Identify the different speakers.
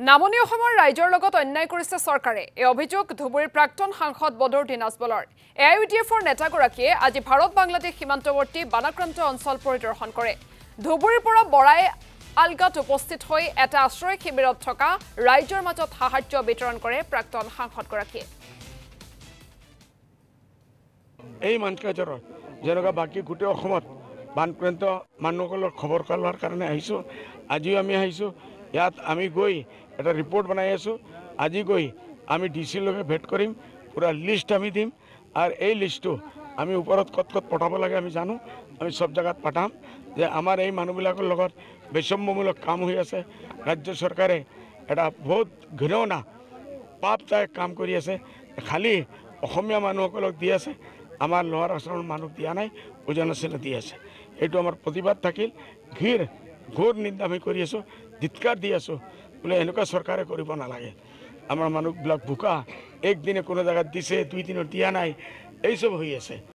Speaker 1: নামনি অসমৰ ৰাইজৰ লগত অন্যায় কৰিছে চৰকাৰে এই অভিযোগ ধুবুৰীৰ প্ৰাক্তন সাংসদ বদৰ দিনাজবলৰ AIUDFৰ নেতাগৰাকীয়ে আজি ভাৰত বাংলাদেশ সীমান্তৱৰ্তী বানাক্ৰান্ত অঞ্চল পৰিদৰ্শন কৰে ধুবুৰীৰ পৰা বৰাই আলগাত উপস্থিত হৈ এটা আশ্ৰয় শিবিৰত থকা ৰাইজৰ মাজত সাহায্য বিতৰণ কৰে প্ৰাক্তন সাংসদগৰাকীয়ে
Speaker 2: এই মানকাজৰ যেনেকা বাকি গোটেই অসমত বানক্ৰান্ত মানুহসকলৰ খবৰ লোৱাৰ কাৰণে আহিছো আজিও আমি আহিছো ইয়াত আমি গৈ এটা ৰিপৰ্ট বনাই আছো আজি গৈ আমি ডিসি লগে ভেট কৰিম পুৰা লিষ্ট আমি দিম আৰু এই লিষ্টটো আমি ওপৰত কত পঠাব লাগে আমি জানো আমি সব জায়গাত পাঠাম যে আমাৰ এই মানুহবিলাকৰ লগত বৈষম্যমূলক কাম হৈ আছে ৰাজ্য চৰকাৰে এটা বহুত ঘৃণা পাপদায়ক কাম কৰি আছে খালি অসমীয়া মানুহসকলক দি আছে আমাৰ লোৱাৰ আশ্ৰমৰ মানুহ দিয়া নাই উজান আছে দি আছে এইটো আমাৰ প্ৰতিবাদ থাকিল ঘোৰ নিন্দা আমি কৰি আছো ধিক্কাৰ দি আছো বোলে এনেকুৱা চৰকাৰে কৰিব নালাগে আমাৰ মানুহবিলাক ভুকা একদিনে কোনো জায়গাত দিছে দুই দিনত দিয়া নাই এই সব হৈ আছে।